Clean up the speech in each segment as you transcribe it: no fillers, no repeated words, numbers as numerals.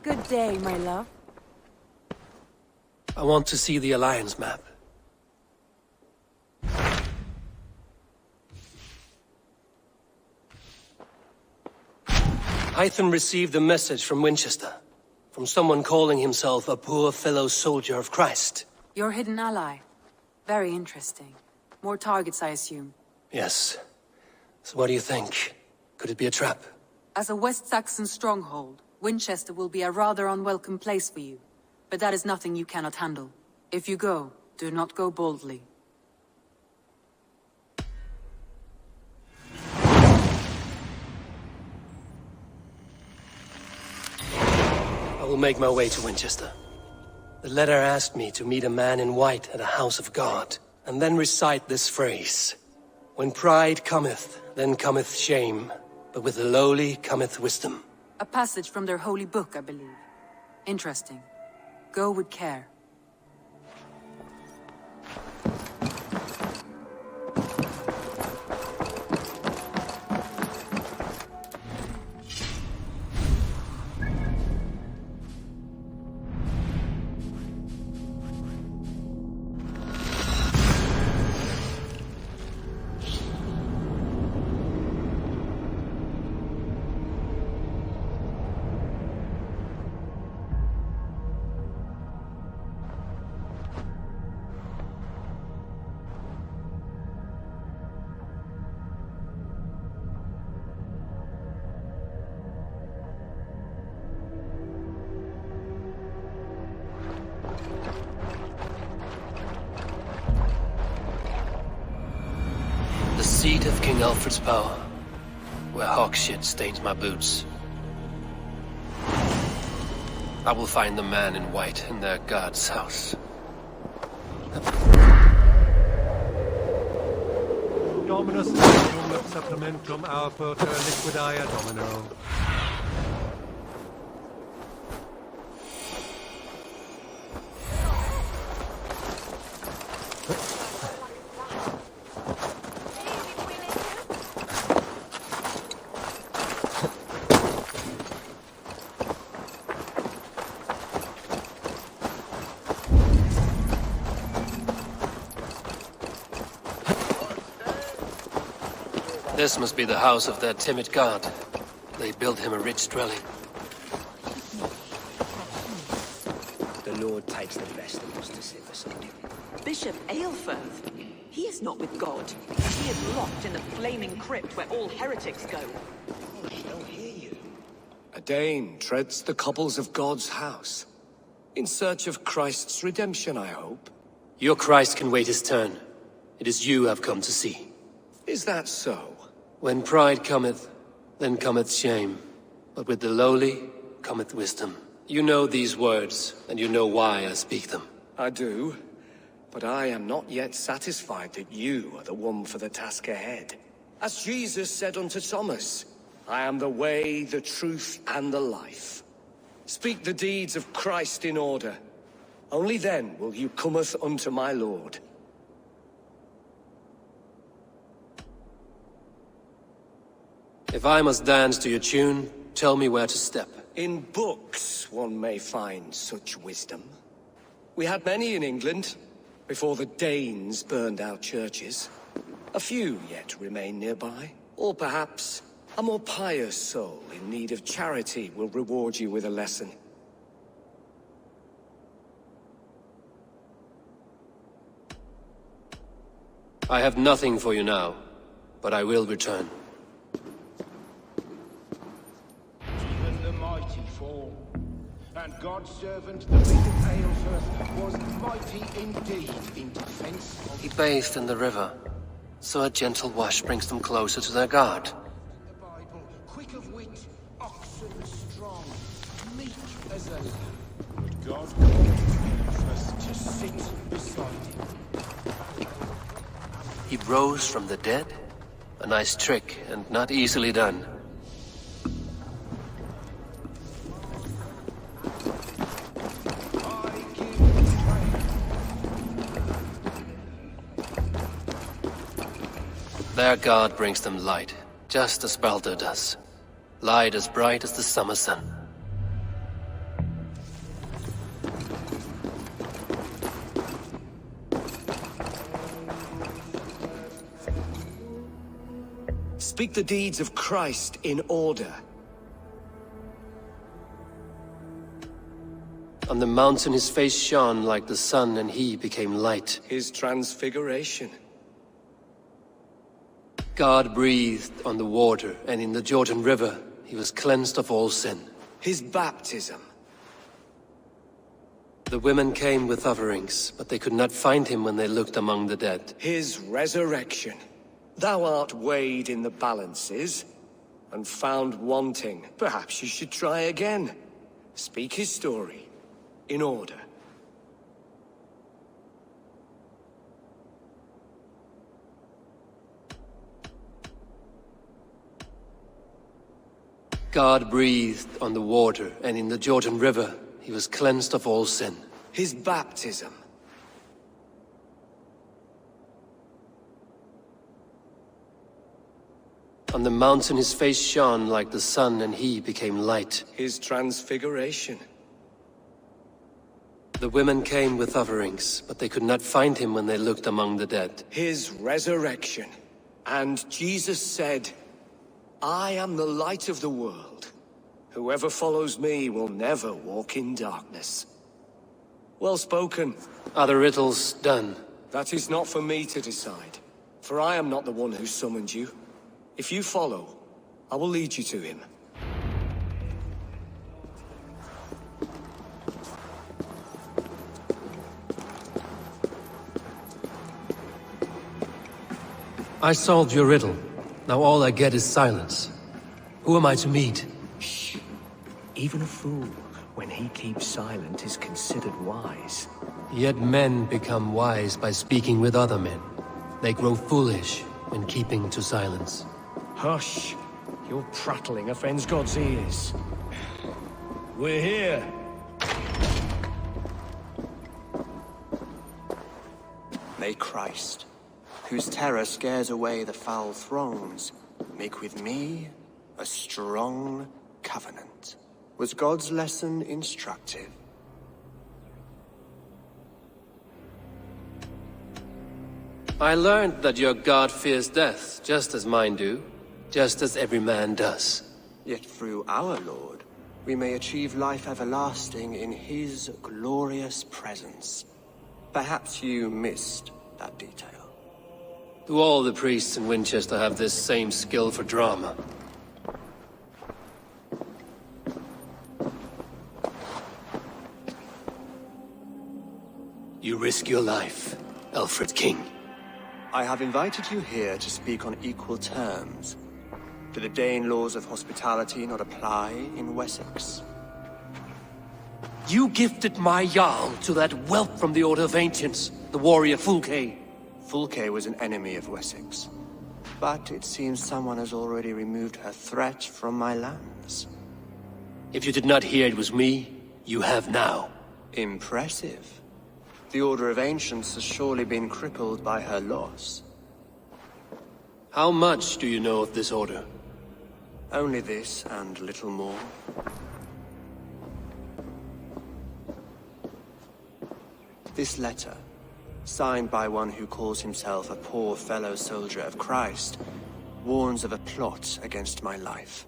Good day, my love. I want to see the Alliance map. Hytham received a message from Winchester. From someone calling himself a poor fellow soldier of Christ. Your hidden ally. Very interesting. More targets, I assume. Yes. So what do you think? Could it be a trap? As a West Saxon stronghold, Winchester will be a rather unwelcome place for you. But that is nothing you cannot handle. If you go, do not go boldly. I will make my way to Winchester. The letter asked me to meet a man in white at a house of God, and then recite this phrase. When pride cometh, then cometh shame, but with the lowly cometh wisdom. A passage from their holy book, I believe. Interesting. Go with care. The seat of King Alfred's power, where hawk shit stains my boots. I will find the man in white in their god's house. Dominus Domum supplementum alperter liquidia domino. This must be the house of their timid god. They built him a rich dwelling. The Lord takes the best of us to sit beside him. Bishop Aelfirth? He is not with God. He is locked in the flaming crypt where all heretics go. I don't hear you. A Dane treads the cobbles of God's house. In search of Christ's redemption, I hope. Your Christ can wait his turn. It is you I've come to see. Is that so? When pride cometh, then cometh shame. But with the lowly cometh wisdom. You know these words, and you know why I speak them. I do. But I am not yet satisfied that you are the one for the task ahead. As Jesus said unto Thomas, I am the way, the truth, and the life. Speak the deeds of Christ in order. Only then will you cometh unto my Lord. If I must dance to your tune, tell me where to step. In books one may find such wisdom. We had many in England, before the Danes burned our churches. A few yet remain nearby. Or perhaps a more pious soul in need of charity will reward you with a lesson. I have nothing for you now, but I will return. Even the mighty fall, and God's servant, the Bishop Aelfirth, was mighty indeed in defense of He bathed in the river, so a gentle wash brings them closer to their God. the Bible, quick of wit, oxen strong, meek as a lamb. But God called Aelfirth to sit beside him. He rose from the dead? A nice trick, and not easily done. I give praise. Their God brings them light, just as Baldur does. Light as bright as the summer sun. Speak the deeds of Christ in order. On the mountain his face shone like the sun, and he became light. His transfiguration. God breathed on the water, and in the Jordan River he was cleansed of all sin. His baptism. The women came with offerings, but they could not find him when they looked among the dead. His resurrection. Thou art weighed in the balances, and found wanting. Perhaps you should try again. Speak his story, in order. God breathed on the water, and in the Jordan River he was cleansed of all sin. His baptism. On the mountain his face shone like the sun, and he became light. His transfiguration. The women came with offerings, but they could not find him when they looked among the dead. His resurrection. And Jesus said, I am the light of the world. Whoever follows me will never walk in darkness. Well spoken. Are the riddles done? That is not for me to decide, for I am not the one who summoned you. If you follow, I will lead you to him. I solved your riddle. Now all I get is silence. Who am I to meet? Shh. Even a fool, when he keeps silent, is considered wise. Yet men become wise by speaking with other men. They grow foolish when keeping to silence. Hush! Your prattling offends God's ears. We're here. May Christ, whose terror scares away the foul throngs, make with me a strong covenant. Was God's lesson instructive? I learned that your God fears death, just as mine do, just as every man does. Yet through our Lord, we may achieve life everlasting in his glorious presence. Perhaps you missed that detail. Do all the priests in Winchester have this same skill for drama? You risk your life, Alfred King. I have invited you here to speak on equal terms. Do the Dane laws of hospitality not apply in Wessex? You gifted my Jarl to that whelp from the Order of Ancients, the warrior Fulke. Fulke was an enemy of Wessex. But it seems someone has already removed her threat from my lands. If you did not hear it was me, you have now. Impressive. The Order of Ancients has surely been crippled by her loss. How much do you know of this order? Only this and little more. This letter, signed by one who calls himself a poor fellow soldier of Christ, warns of a plot against my life.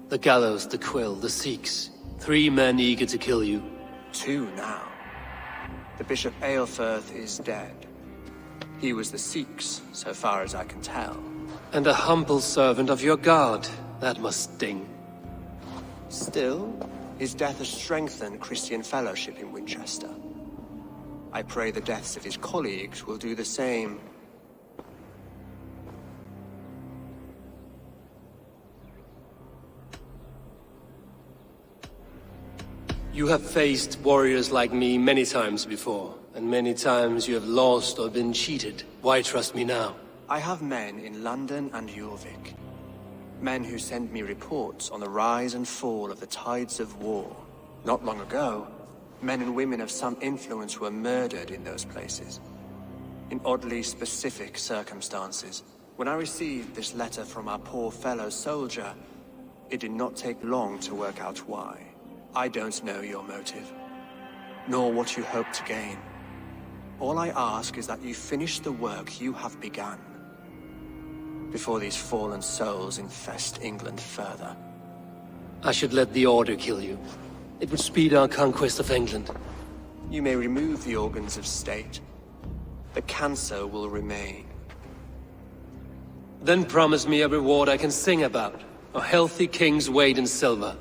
The gallows, the quill, the Sikhs. 3 men eager to kill you. 2 now. The Bishop Eilfirth is dead. He was the Sikhs, so far as I can tell. And a humble servant of your God. That must sting. Still, his death has strengthened Christian fellowship in Winchester. I pray the deaths of his colleagues will do the same. You have faced warriors like me many times before, and many times you have lost or been cheated. Why trust me now? I have men in London and Jorvik. Men who send me reports on the rise and fall of the tides of war. Not long ago, men and women of some influence were murdered in those places. In oddly specific circumstances. When I received this letter from our poor fellow soldier, it did not take long to work out why. I don't know your motive, nor what you hope to gain. All I ask is that you finish the work you have begun, before these fallen souls infest England further. I should let the Order kill you. It would speed our conquest of England. You may remove the organs of state. The cancer will remain. Then promise me a reward I can sing about. A healthy king's weight in silver.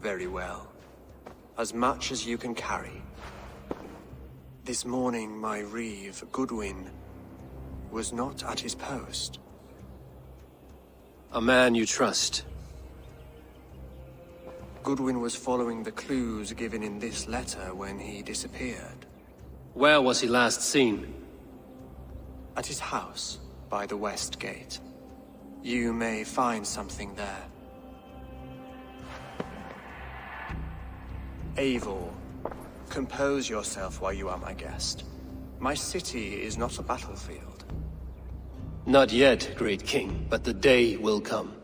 Very well. As much as you can carry. This morning, my reeve, Goodwin, was not at his post. A man you trust. Goodwin was following the clues given in this letter when he disappeared. Where was he last seen? At his house, by the west gate. You may find something there. Eivor, compose yourself while you are my guest. My city is not a battlefield. Not yet, great king, but the day will come.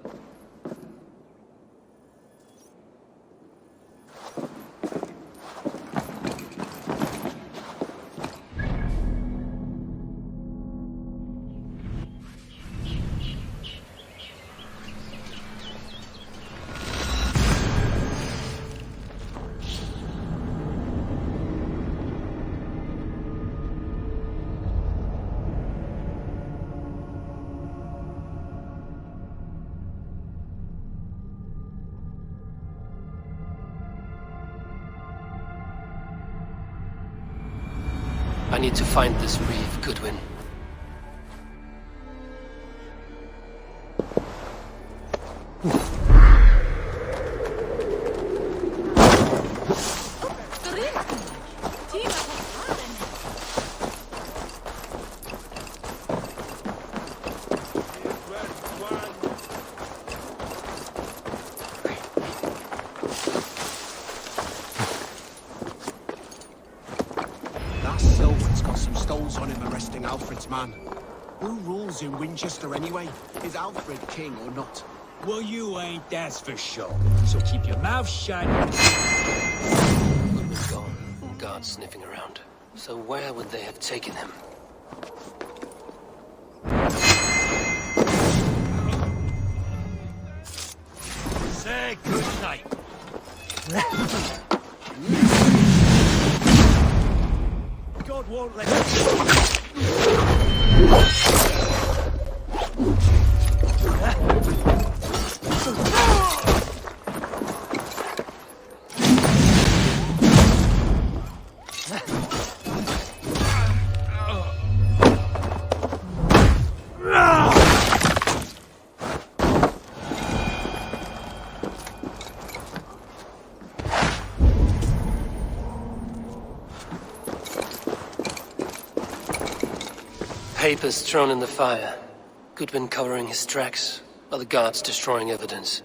I need to find this reeve, Goodwin. On him arresting Alfred's man. Who rules in Winchester anyway? Is Alfred king or not? Well, you ain't, that's for sure. So keep your mouth shut. Goodwin's gone. Guards sniffing around. So where would they have taken him? Say good night. God won't let Papers thrown in the fire. Goodwin covering his tracks, while the guards destroying evidence.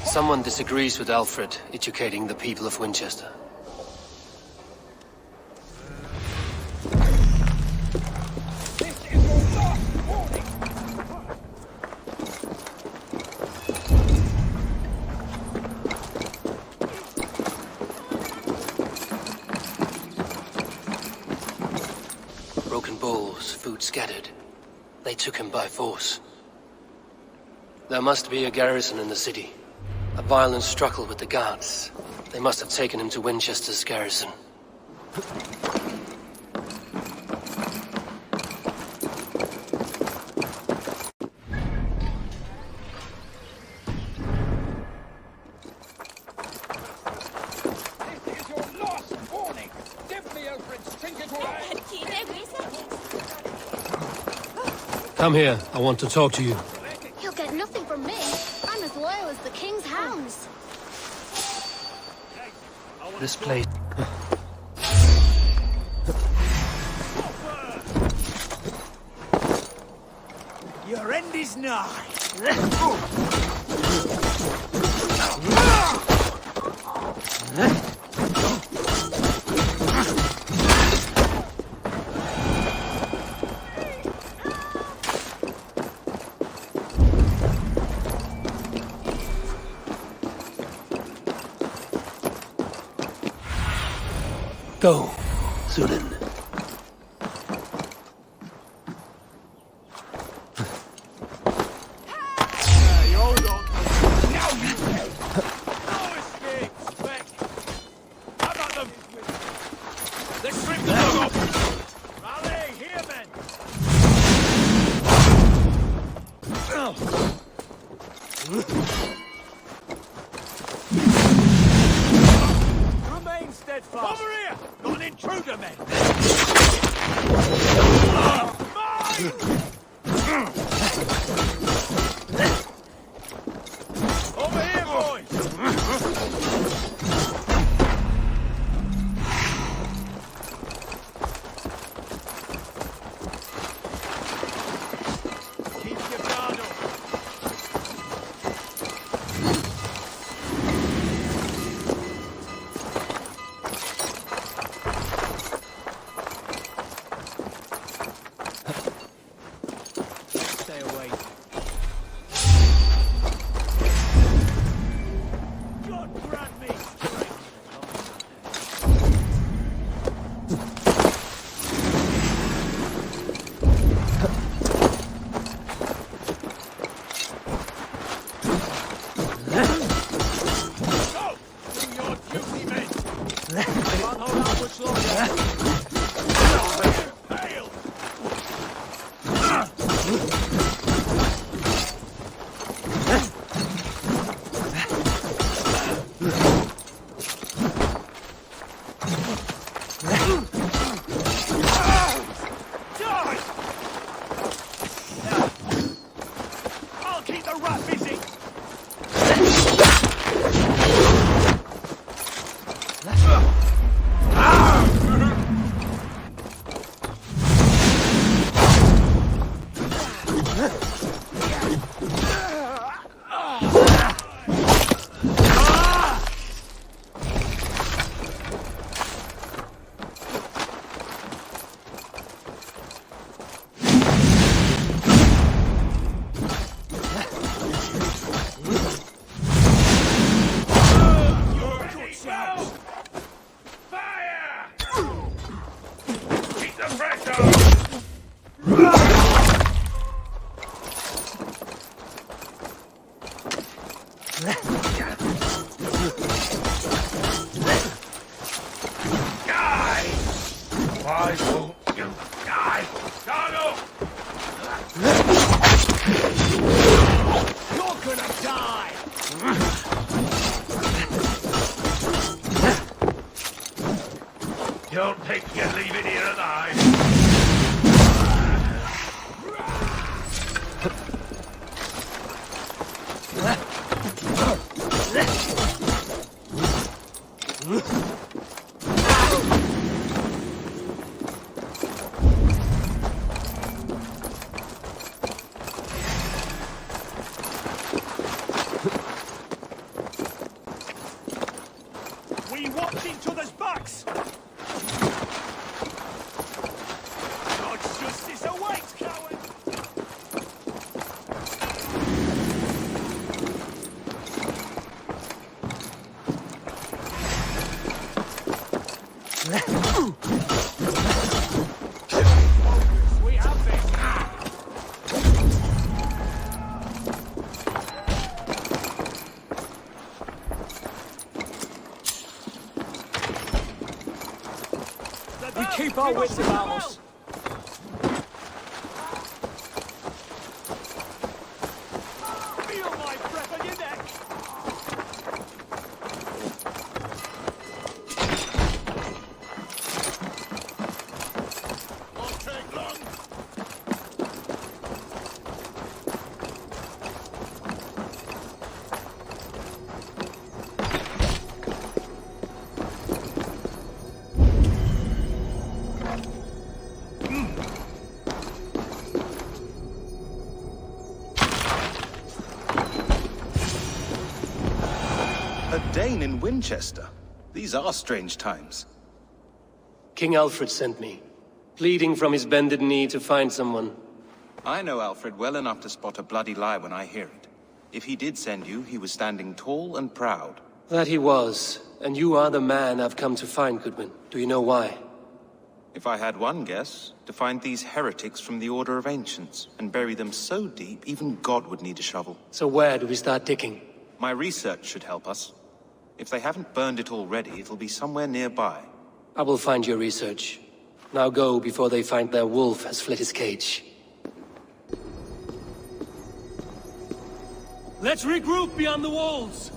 Someone disagrees with Alfred educating the people of Winchester. Broken bowls, food scattered. They took him by force. There must be a garrison in the city. A violent struggle with the guards. They must have taken him to Winchester's garrison. Come here. I want to talk to you. You'll get nothing from me. I'm as loyal as the king's hounds. This place... your end is nigh. So, Sunan. Remain steadfast. Over here! Not an intruder, men! Over here, boys! Keep your guard up. Stay away. God grant me strength. Go! Do your duty, men! Can't hold out much longer. Fail! Die! I'll keep the rat busy! Fire! Keep the pressure! Die! Why won't you die? Donald! You're gonna die! Don't think you'll leave it here alive. We watch each other's backs! God's justice awaits, coward! We have it! We keep our wits about us. Feel my breath on your neck. Won't take long. A Dane in Winchester? These are strange times. King Alfred sent me, pleading from his bended knee to find someone. I know Alfred well enough to spot a bloody lie when I hear it. If he did send you, he was standing tall and proud. That he was. and you are the man I've come to find, Goodman. Do you know why? If I had one guess, to find these heretics from the Order of Ancients, and bury them so deep, even God would need a shovel. So where do we start digging? My research should help us. If they haven't burned it already, it'll be somewhere nearby. I will find your research. Now go before they find their wolf has fled his cage. Let's regroup beyond the walls!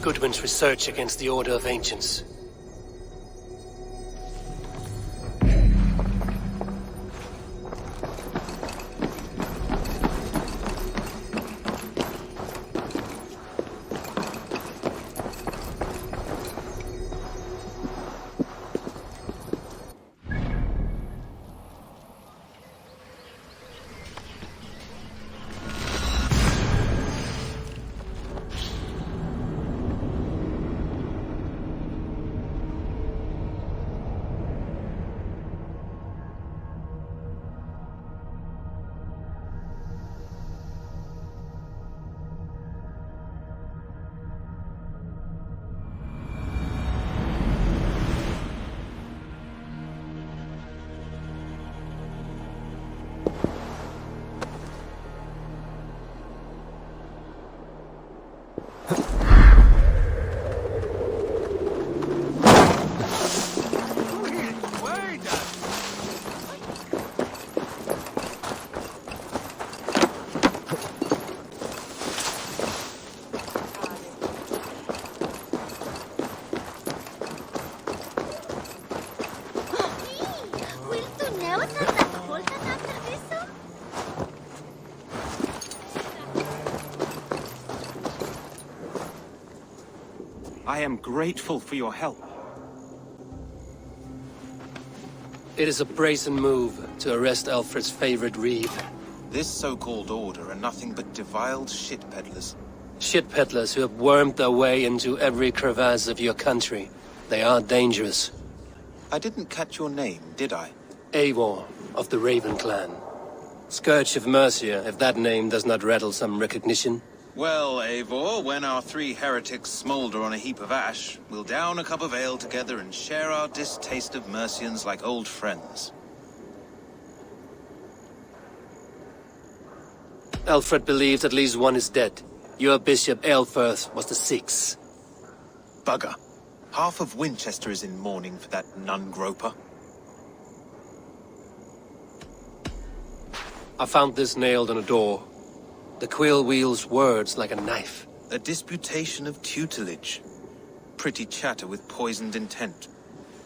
Goodwin's research against the Order of Ancients. I am grateful for your help. It is a brazen move to arrest Alfred's favorite reeve. This so-called order are nothing but deviled shit peddlers. Shit peddlers who have wormed their way into every crevasse of your country. They are dangerous. I didn't catch your name, did I? Eivor, of the Raven clan. Scourge of Mercia, if that name does not rattle some recognition. Well, Eivor, when our three heretics smolder on a heap of ash, we'll down a cup of ale together and share our distaste of Mercians like old friends. Alfred believes at least one is dead. Your Bishop Aelfirth was the sixth. Bugger. Half of Winchester is in mourning for that nun-groper. I found this nailed on a door. The quill wields words like a knife. A disputation of tutelage. Pretty chatter with poisoned intent.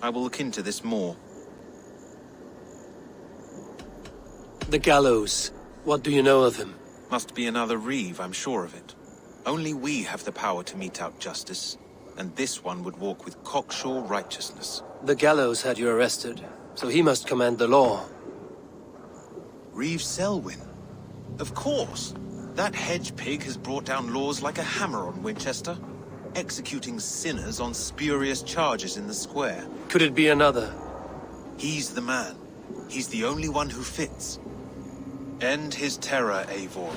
I will look into this more. The gallows. What do you know of him? Must be another reeve, I'm sure of it. Only we have the power to mete out justice, and this one would walk with cocksure righteousness. The gallows had you arrested, so he must command the law. Reeve Selwyn? Of course! That hedge pig has brought down laws like a hammer on Winchester, executing sinners on spurious charges in the square. Could it be another? He's the man. He's the only one who fits. End his terror, Eivor.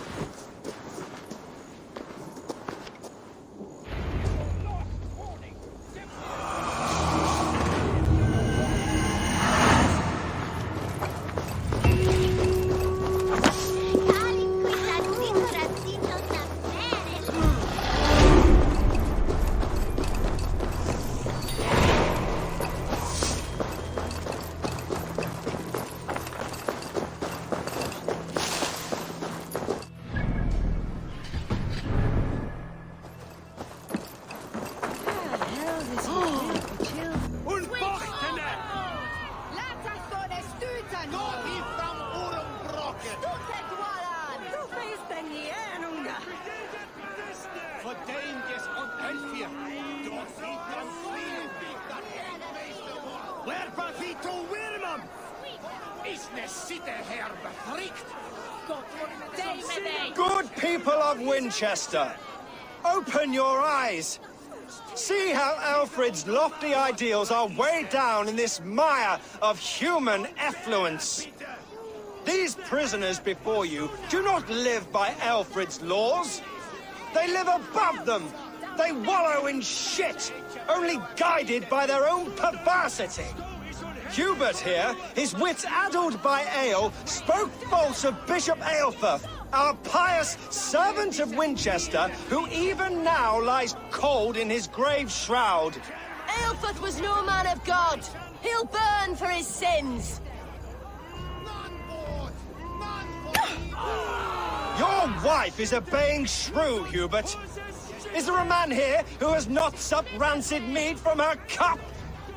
Where vi to Wirman? Is ne sitte her befrikt? Good people of Winchester, open your eyes. See how Alfred's lofty ideals are weighed down in this mire of human effluence. These prisoners before you do not live by Alfred's laws. They live above them. They wallow in shit, only guided by their own perversity. Hubert here, his wits addled by ale, spoke false of Bishop Aelfirth, our pious servant of Winchester, who even now lies cold in his grave shroud. Aelfirth was no man of God. He'll burn for his sins. Your wife is a baying shrew, Hubert. Is there a man here who has not supped rancid mead from her cup?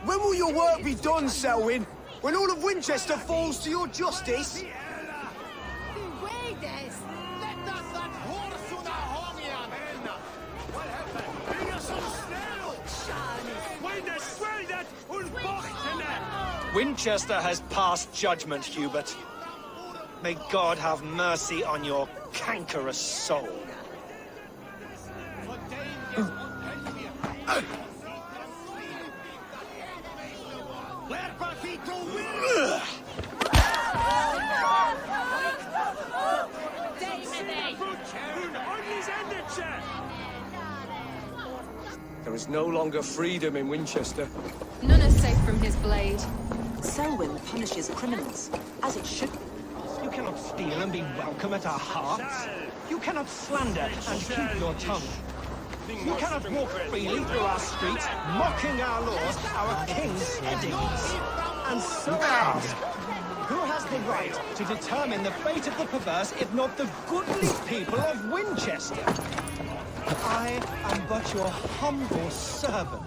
When will your work be done, Selwyn? When all of Winchester falls to your justice? Winchester has passed judgment, Hubert. May God have mercy on your cankerous soul. There is no longer freedom in Winchester. None is safe from his blade. Selwyn punishes criminals, as it should be. You cannot steal and be welcome at our hearts. You cannot slander and keep your tongue. You cannot walk freely through our streets, mocking our laws, our king's edicts. And so I ask, who has the right to determine the fate of the perverse, if not the goodly people of Winchester? I am but your humble servant.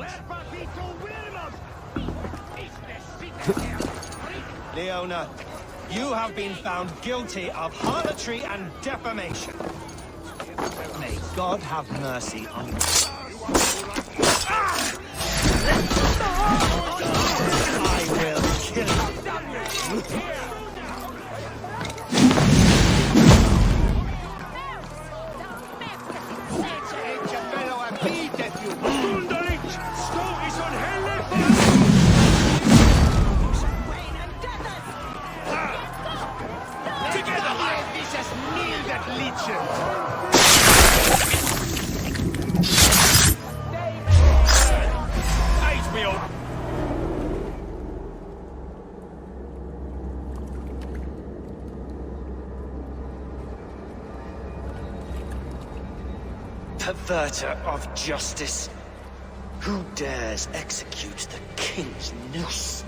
Leona, you have been found guilty of harlotry and defamation. May God have mercy on you. I will kill you. Perverter of justice. Who dares execute the king's noose?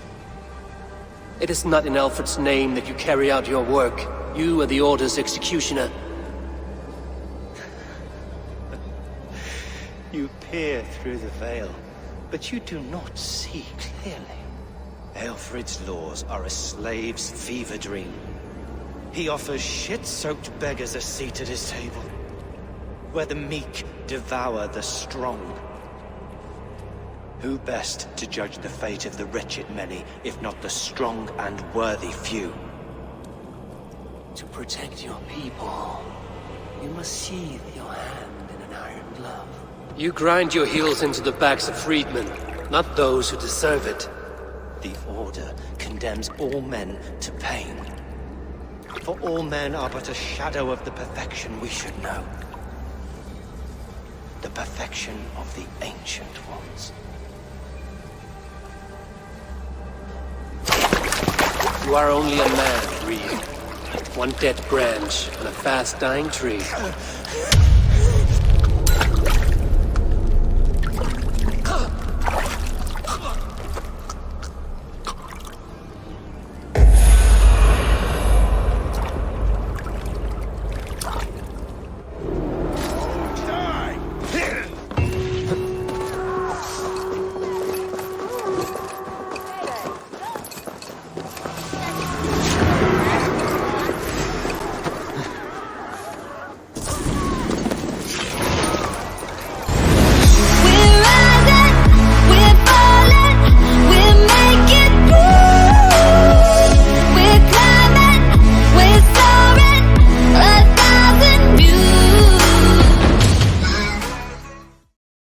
It is not in Alfred's name that you carry out your work. You are the Order's executioner. You peer through the veil, but you do not see clearly. Alfred's laws are a slave's fever dream. He offers shit-soaked beggars a seat at his table, where the meek devour the strong. Who best to judge the fate of the wretched many, if not the strong and worthy few? To protect your people, you must sheathe your hand in an iron glove. You grind your heels into the backs of freedmen, not those who deserve it. The Order condemns all men to pain. For all men are but a shadow of the perfection we should know. The perfection of the Ancient Ones. You are only a man, Reed. One dead branch on a fast-dying tree.